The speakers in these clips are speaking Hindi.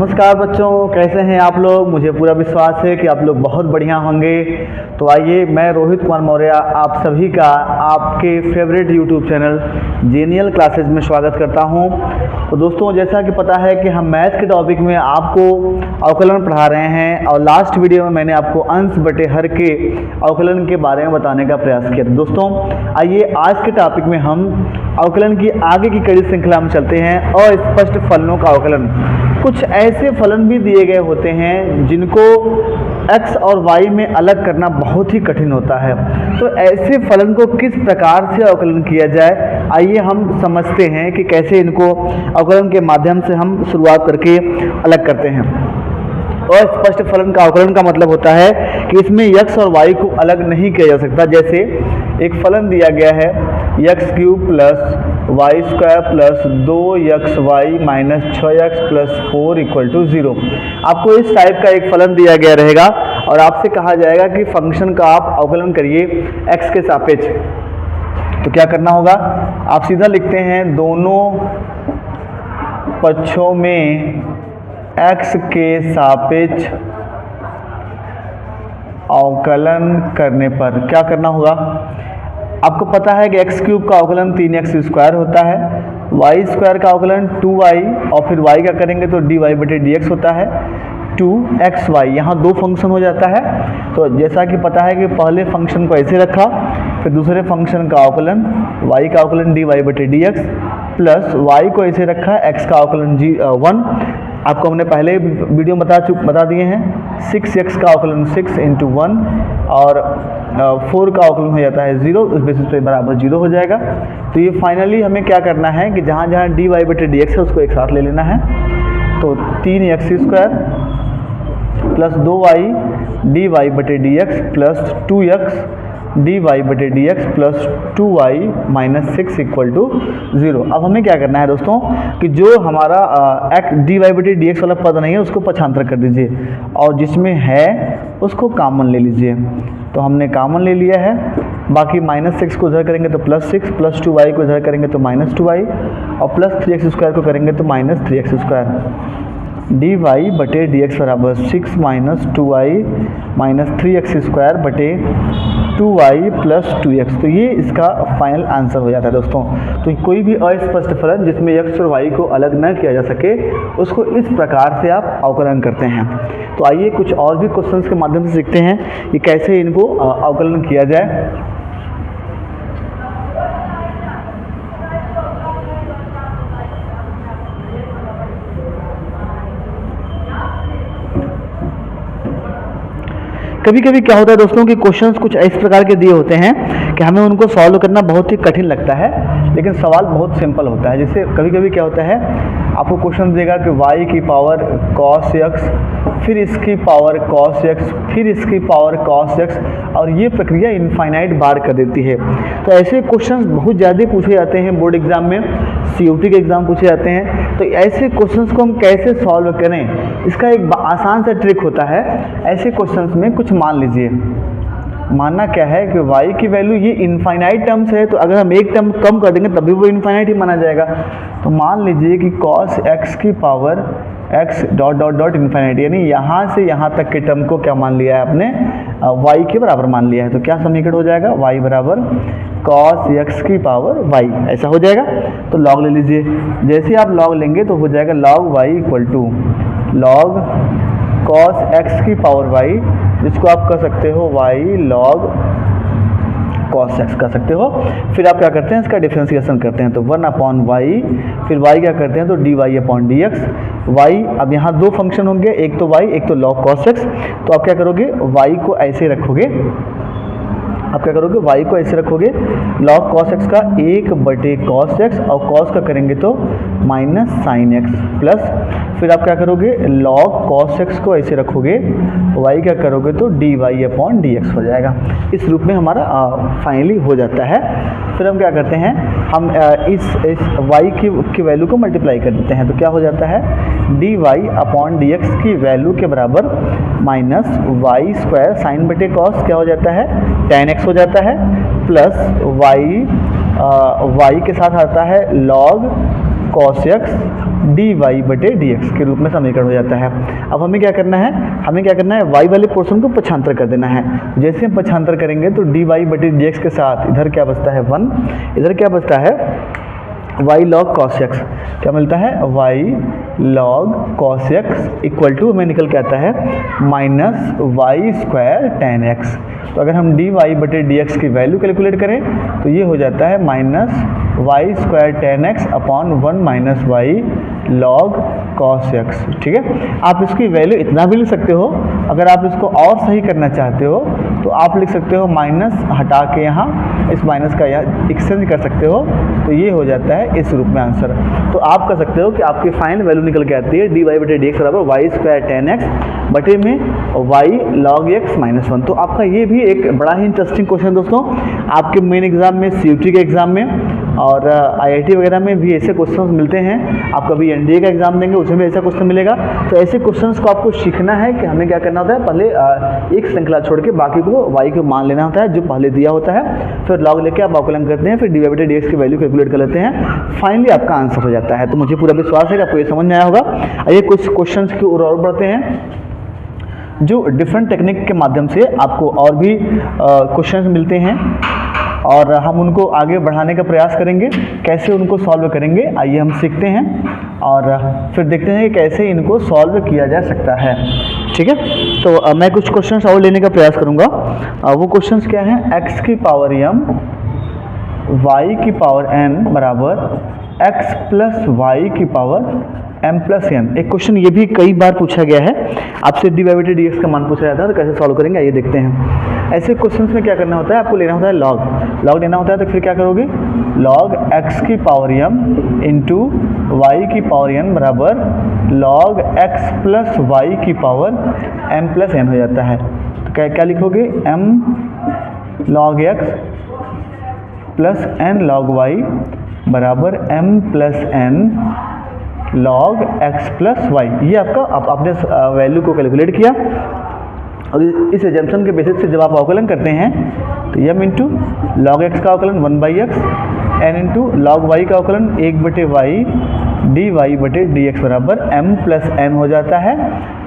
नमस्कार बच्चों, कैसे हैं आप लोग। मुझे पूरा विश्वास है कि आप लोग बहुत बढ़िया होंगे। तो आइए, मैं रोहित कुमार मौर्य आप सभी का आपके favourite YouTube channel genial classes में स्वागत करता हूं। तो दोस्तों, जैसा कि पता है कि हम मैथ के टॉपिक में आपको अवकलन पढ़ा रहे हैं और लास्ट वीडियो में मैंने आपको अंश बटे हर के अवकलन के बारे में बताने का प्रयास किया। तो दोस्तों, आइए आज के टॉपिक में हम अवकलन की आगे की कड़ी श्रृंखला में चलते हैं। अस्पष्ट फलनों का अवकलन। कुछ ऐसे फलन भी दिए गए होते हैं जिनको x और y में अलग करना बहुत ही कठिन होता है। तो ऐसे फलन को किस प्रकार से अवकलन किया जाए, आइए हम समझते हैं कि कैसे इनको अवकलन के माध्यम से हम शुरुआत करके अलग करते हैं। अस्पष्ट फलन का अवकलन का मतलब होता है कि इसमें x और y को अलग नहीं किया जा सकता। जैसे एक फलन दिया गया है x³ plus y square plus 2xy minus 6x plus 4 equal to 0। आपको इस टाइप का एक फलन दिया गया रहेगा और आपसे कहा जाएगा कि फंक्शन का आप अवकलन करिए x के सापेक्ष। तो क्या करना होगा, आप सीधा लिखते हैं दोनों पक्षों में x के सापेक्ष अवकलन करने पर क्या करना होगा। आपको पता है कि x³ का अवकलन 3x² होता है, y² का अवकलन 2y और फिर y का करेंगे तो dy/dx होता है 2xy। यहाँ दो फंक्शन हो जाता है। तो जैसा कि पता है कि पहले फंक्शन को ऐसे रखा, फिर दूसरे फंक्शन का अवकलन y का अवकलन dy/dx प्लस y को ऐसे रखा x का अवकलन 1। आपको हमने पहले वीडियो बता दिए हैं 6x का अवकलन 6 × 1 और 4 का अवकलन हो जाता है 0, उस बेसिस पे बराबर 0 हो जाएगा। तो ये फाइनली हमें क्या करना है कि जहाँ जहाँ dy/dx है उसको एक साथ ले लेना है। तो 3x² plus 2y dy/dx plus 2x dy/dx plus 2y minus 6 equal to 0। अब हमें क्या करना है दोस्तों कि जो हमारा dy/dx वाला पद नहीं है उसको पक्षांतर कर दीजिए और जिसमें है उसको कॉमन ले लीजिए। तो हमने कॉमन ले लिया है। बाकी -6 को इधर करेंगे तो +6 प्लस 2y को इधर करेंगे तो -2y और प्लस 3x² को करेंगे तो -3x²। dy/dx बराबर 6 माइनस 2y माइनस 3x² बटे 2y प्लस 2x। तो ये इसका फाइनल आंसर हो जाता है दोस्तों। तो कोई भी अस्पष्ट फलन जिसमें x और y को अलग न किया जा सके उसको इस प्रकार से आप अवकलन करते हैं। तो आइए कुछ और भी क्वेश्चंस के माध्यम से सीखते हैं कि कैसे इनको अवकलन किया जाए। कभी कभी क्या होता है दोस्तों कि क्वेश्चंस कुछ इस प्रकार के दिए होते हैं कि हमें उनको सॉल्व करना बहुत ही कठिन लगता है, लेकिन सवाल बहुत सिंपल होता है। जैसे कभी कभी क्या होता है, आपको क्वेश्चन देगा कि y की पावर cos x, फिर इसकी पावर cos x, फिर इसकी पावर cos x, और ये प्रक्रिया इनफाइनाइट बार कर देती है। तो ऐसे क्वेश्चंस बहुत ज़्यादा पूछे जाते हैं बोर्ड एग्जाम में, CUT के एग्ज़ाम पूछे जाते हैं। तो ऐसे क्वेश्चंस को हम कैसे सॉल्व करें, इसका एक आसान सा ट्रिक होता है। ऐसे क्वेश्चंस में कुछ मान लीजिए, मानना क्या है कि y की वैल्यू ये इनफाइनाइट टर्म्स है, तो अगर हम एक टर्म कम कर देंगे तभी वो इनफाइनाइट ही माना जाएगा। तो मान लीजिए कि cos x की power x dot dot dot infinite, यानी यहाँ से यहाँ तक के टर्म को क्या मान लिया है आपने, y के बराबर मान लिया है। तो क्या समीकरण हो जाएगा, y बराबर cos x की पावर y, ऐसा हो जाएगा। तो लॉग ले लीजिए। जैसे आप लॉग लेंगे तो हो जाएगा log y equal to log cos x की पावर y, जिसको आप कर सकते हो y log cos x कर सकते हो। फिर आप क्या करते हैं, इसका डिफरेंशिएशन करते हैं तो 1/y, फिर y क्या करते हैं तो dy/dx। y, अब यहाँ दो फंक्शन होंगे, एक तो y एक तो log cos x। तो आप क्या करोगे, y को ऐसे रखोगे, आप क्या करोगे, y को ऐसे रखोगे log cos x का 1/cos x और cos का करेंगे तो माइनस sin x प्लस, फिर आप क्या करोगे log cos x को ऐसे रखोगे, y क्या करोगे तो dy/dx हो जाएगा। इस रूप में हमारा फाइनली हो जाता है। फिर हम क्या करते हैं, हम इस y की वैल्यू को मल्टीप्लाई कर देते हैं। तो क्या हो जाता है, dy/dx की वैल्यू के बराबर माइनस y² साइन बटे कॉस क्या हो जाता है, tan x हो जाता है, प्लस y के साथ आता है log cos x d y बटे डी एक्स के रूप में समीकरण हो जाता है। अब हमें क्या करना है, वाई वाले पोर्शन को पक्षांतर कर देना है। जैसे हम पक्षांतर करेंगे तो डी वाई बटे डी एक्स के साथ इधर क्या बचता है 1, इधर क्या बचता है y log cos x, क्या मिलता है y log cos x equal to हमें निकल के आता है minus y square tan x. तो अगर हम डी वाई बटे डी एक्स की वैल्यू कैलकुलेट करें तो ये हो जाता है minus y square tan x upon 1 minus y log cos x. ठीक है, आप इसकी वैल्यू इतना भी लिख सकते हो। अगर आप इसको और सही करना चाहते हो तो आप लिख सकते हो माइनस हटा के यहाँ इस माइनस का यहाँ एक्सचेंज कर सकते हो, तो ये हो जाता है इस रूप में आंसर। तो आप कर सकते हो कि आपकी फाइनल वैल्यू निकल के आती है डी वाई बटे डी एक्स बराबर वाई स्क्वायर टेन एक्स बटे में वाई लॉग एक्स माइनस 1। तो आपका ये भी एक बड़ा ही इंटरेस्टिंग क्वेश्चन दोस्तों, आपके मेन एग्जाम में, सीयूटी के एग्जाम में और आईआईटी वगैरह में भी ऐसे क्वेश्चंस मिलते हैं। आप कभी एनडीए का एग्जाम देंगे उसमें भी ऐसा क्वेश्चन मिलेगा। तो ऐसे क्वेश्चंस को आपको सीखना है कि हमें क्या करना होता है, पहले एक श्रृंखला छोड़ के बाकी को वाई को मान लेना होता है जो पहले दिया होता है, फिर लॉग लेके आप अवकलन करते हैं, फिर डी वाई बटे डी एक्स की वैल्यू कैलकुलेट कर लेते हैं, फाइनली आपका आंसर हो जाता है। तो मुझे पूरा विश्वास है कि आपको ये समझ में आया होगा। आइए कुछ क्वेश्चन की ओर और बढ़ते हैं जो डिफरेंट टेक्निक के माध्यम से आपको और भी क्वेश्चंस मिलते हैं और हम उनको आगे बढ़ाने का प्रयास करेंगे। कैसे उनको सॉल्व करेंगे आइए हम सीखते हैं और फिर देखते हैं कि कैसे इनको सॉल्व किया जा सकता है। ठीक है, तो मैं कुछ क्वेश्चंस और लेने का प्रयास करूंगा। वो क्वेश्चंस क्या हैं, x की पावर m y की पावर n बराबर x प्लस वाई की पावर m प्लस n। एक क्वेश्चन ये भी कई बार पूछा गया है, आपसे डी वाई बटे डी एक्स का मान पूछा जाता है, तो कैसे सॉल्व करेंगे आइए देखते हैं। ऐसे क्वेश्चंस में क्या करना होता है, आपको लेना होता है लॉग लेना होता है। तो फिर क्या करोगे, लॉग x की पावर m इंटू वाई की पावर n बराबर लॉग x प्लस वाई की पावर m प्लस n हो जाता है। तो क्या लिखोगे, m log x plus n log y बराबर m plus n log x plus y. ये आपका आपने वैल्यू को कैलकुलेट किया और इस एजम्पशन के बेसिस से जब आप अवकलन करते हैं तो m इंटू लॉग एक्स का अवकलन 1 by x, n into log y का अवकलन 1 बटे वाई डी वाई बटे डी एक्स बराबर m प्लस n हो जाता है।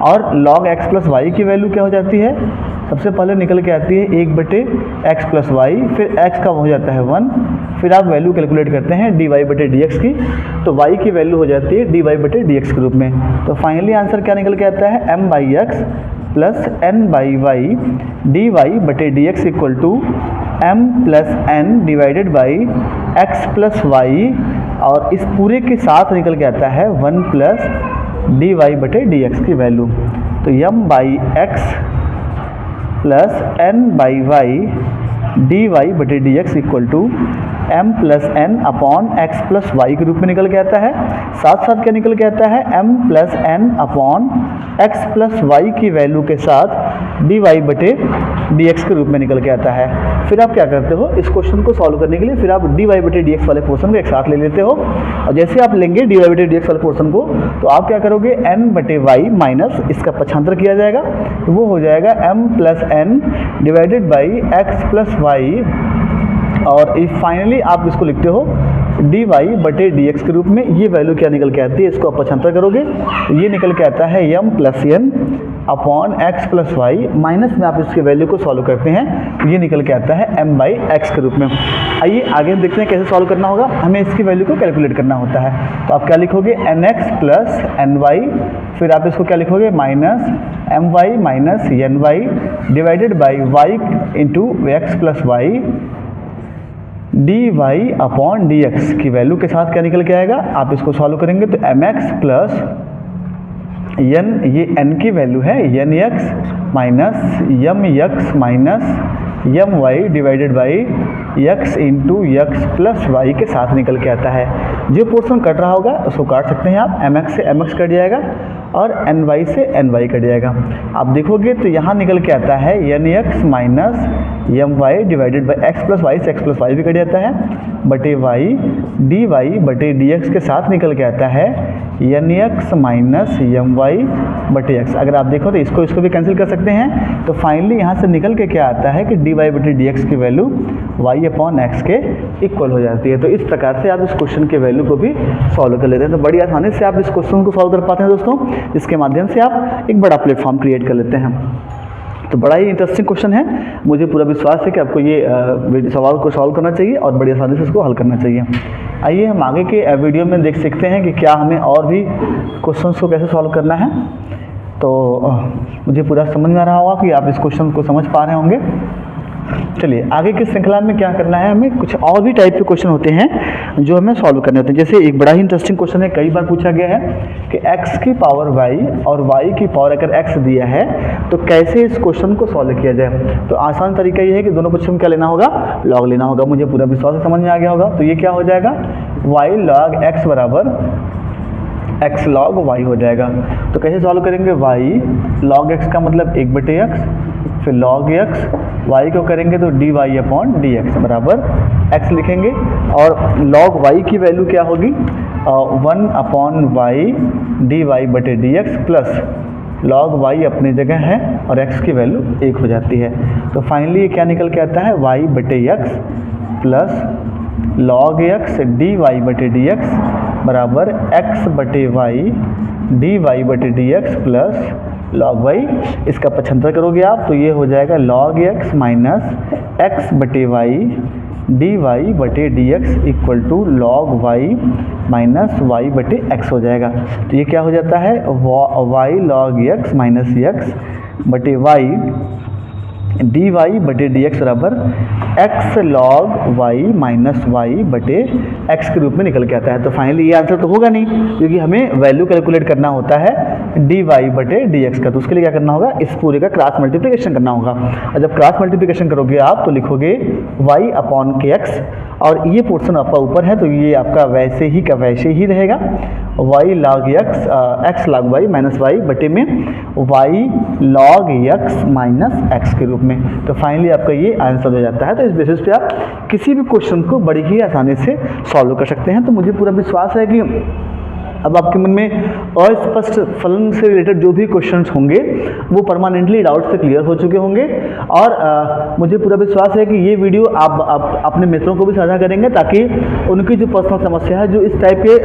और लॉग x प्लस वाई की वैल्यू क्या हो जाती है, सबसे पहले निकल के आती है 1 बटे एक्स प्लस वाई, फिर x का हो जाता है 1, फिर आप वैल्यू कैलकुलेट करते हैं डी वाई बटे डी एक्स की, तो y की वैल्यू हो जाती है डी वाई बटे डी एक्स के रूप में। तो फाइनली आंसर क्या निकल के आता है, m by x plus n by y d y बटे d x equal to m plus n divided by x plus y, और इस पूरे के साथ निकल के आता है 1 प्लस डी वाई बटे डी एक्स की वैल्यू। तो m by x plus n by y d y बटे d x equal to m plus n upon x plus y के रूप में निकल के आता है। साथ साथ क्या निकल के आता है, m plus n upon x plus y की वैल्यू के साथ डी वाई बटे डी एक्स के रूप में निकल के आता है। फिर आप क्या करते हो, इस क्वेश्चन को सॉल्व करने के लिए फिर आप डी वाई बटे डी एक्स वाले पोर्शन को एक साथ ले लेते हो, और जैसे आप लेंगे डी वाई बटे डी एक्स वाले पोर्शन को तो आप क्या करोगे, n बटे वाई माइनस इसका पक्षांतर किया जाएगा, तो वो हो जाएगा m plus n divided by x plus y, और फाइनली आप इसको लिखते हो डी वाई बटे डी एक्स के रूप में। ये वैल्यू क्या निकल के आती है, इसको आप पक्षांतर करोगे तो ये निकल के आता है m plus n upon x plus y, minus में आप इसके वैल्यू को सॉल्व करते हैं तो ये निकल के आता है m बाई एक्स के रूप में। आइए आगे हम देखते हैं कैसे सॉल्व करना होगा। हमें इसकी वैल्यू को कैलकुलेट करना होता है, तो आप क्या लिखोगे, n x plus n y, फिर आप इसको क्या लिखोगे, minus m y minus n y divided by y into x plus y d y upon d x की वैल्यू के साथ क्या निकल के आएगा, आप इसको सॉल्व करेंगे तो एम एक्स प्लस एन, ये एन की वैल्यू है, n x minus m x minus m y divided by x into x plus y के साथ निकल के आता है। जो पोर्शन कट रहा होगा उसको काट सकते हैं आप, एम एक्स से एम एक्स कट जाएगा और ny से ny कट जाएगा। आप देखोगे तो यहाँ निकल के आता है nx minus my divided by x plus y से x प्लस वाई भी कट जाता है बटे y dy बटे dx के साथ निकल के आता है nx माइनस my बटे x। अगर आप देखो तो इसको भी कैंसिल कर सकते हैं। तो फाइनली यहाँ से निकल के क्या आता है कि dy बटे dx की वैल्यू y अपॉन x के इक्वल हो जाती है। तो इस प्रकार से आप इस क्वेश्चन के वैल्यू को भी सॉल्व कर लेते हैं। तो बड़ी आसानी से आप इस क्वेश्चन को सॉल्व कर पाते हैं दोस्तों, जिसके माध्यम से आप एक बड़ा प्लेटफॉर्म क्रिएट कर लेते हैं। तो बड़ा ही इंटरेस्टिंग क्वेश्चन है, मुझे पूरा विश्वास है कि आपको ये सवाल को सॉल्व करना चाहिए और बड़ी आसानी से इसको हल करना चाहिए। आइए हम आगे के वीडियो में देख सकते हैं कि क्या हमें और भी क्वेश्चंस को कैसे सॉल्व करना है। तो मुझे पूरा समझ में आ रहा होगा कि आप इस क्वेश्चन को समझ पा रहे होंगे। चलिए आगे की श्रृंखला में क्या करना है, हमें कुछ और भी टाइप के क्वेश्चन होते हैं जो हमें सॉल्व करने होते हैं। जैसे एक बड़ा ही इंटरेस्टिंग क्वेश्चन है, कई बार पूछा गया है कि x की पावर y और y की पावर अगर x दिया है तो कैसे इस क्वेश्चन को सॉल्व किया जाए। तो आसान तरीका ये है कि दोनों पक्षों में क्या लेना होगा, लॉग लेना होगा। मुझे पूरा विश्वास समझ में आ गया होगा। तो ये क्या हो जाएगा, y log x बराबर x log y हो जाएगा। तो कैसे सॉल्व करेंगे, y log x का मतलब 1/x, फिर log x, y को करेंगे तो dy अपॉन dx बराबर x लिखेंगे। और log y की वैल्यू क्या होगी, 1 अपॉन y dy बटे dx प्लस log y अपनी जगह है और x की वैल्यू 1 हो जाती है। तो फाइनली ये क्या निकल के आता है, y बटे x plus log x dy बटे dx बराबर x बटे y dy बटे dx प्लस log y। इसका पक्षांतर करोगे आप तो ये हो जाएगा log x माइनस x बटे y dy बटे dx equal to log y minus y बटे x हो जाएगा। तो ये क्या हो जाता है, y log x minus x बटे y dy बटे dx बराबर x log y minus y बटे x के रूप में निकल के आता है। तो फाइनली ये आंसर तो होगा नहीं, क्योंकि हमें वैल्यू कैलकुलेट करना होता है dy बटे dx का। तो उसके लिए क्या करना होगा, इस पूरे का क्रॉस मल्टीप्लिकेशन करना होगा। और जब क्रॉस मल्टीप्लिकेशन करोगे आप तो लिखोगे y अपॉन kx, और ये पोर्शन आपका ऊपर है तो ये आपका वैसे ही का वैसे ही रहेगा, y log x log y minus y बटे में y log x minus x के रूप में। तो फाइनली आपका ये आंसर हो जाता है। तो इस बेसिस पे आप किसी भी क्वेश्चन को बड़ी ही आसानी से सॉल्व कर सकते हैं। तो मुझे पूरा विश्वास है कि अब आपके मन में अस्पष्ट फलन से रिलेटेड जो भी क्वेश्चंस होंगे वो परमानेंटली डाउट से क्लियर हो चुके होंगे। और मुझे पूरा विश्वास है कि ये वीडियो आप अपने मित्रों को भी साझा करेंगे, ताकि उनकी जो पर्सनल समस्या है, जो इस टाइप के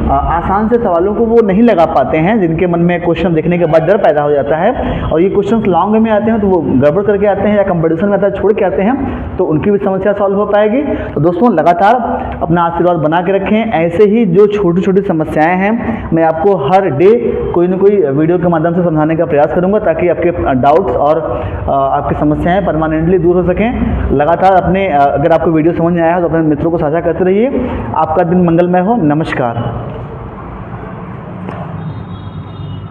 आसान से सवालों को वो नहीं लगा पाते हैं, जिनके मन में क्वेश्चन देखने के बाद डर पैदा हो जाता है और ये क्वेश्चन लॉन्ग में आते हैं तो वो गड़बड़ करके आते हैं या कंपटीशन में आता है छोड़ के आते हैं, तो उनकी भी समस्या सॉल्व हो पाएगी। तो दोस्तों लगातार अपना आशीर्वाद बना के रखें। ऐसे ही जो छोटी छोटी समस्याएं हैं मैं आपको हर डे कोई ना कोई वीडियो के माध्यम से समझाने का प्रयास करूंगा, ताकि आपके डाउट्स और आपकी समस्याएं परमानेंटली दूर हो सकें। लगातार अपने अगर आपको वीडियो समझ में आया है तो अपने मित्रों को साझा करते रहिए। आपका दिन मंगलमय हो। नमस्कार।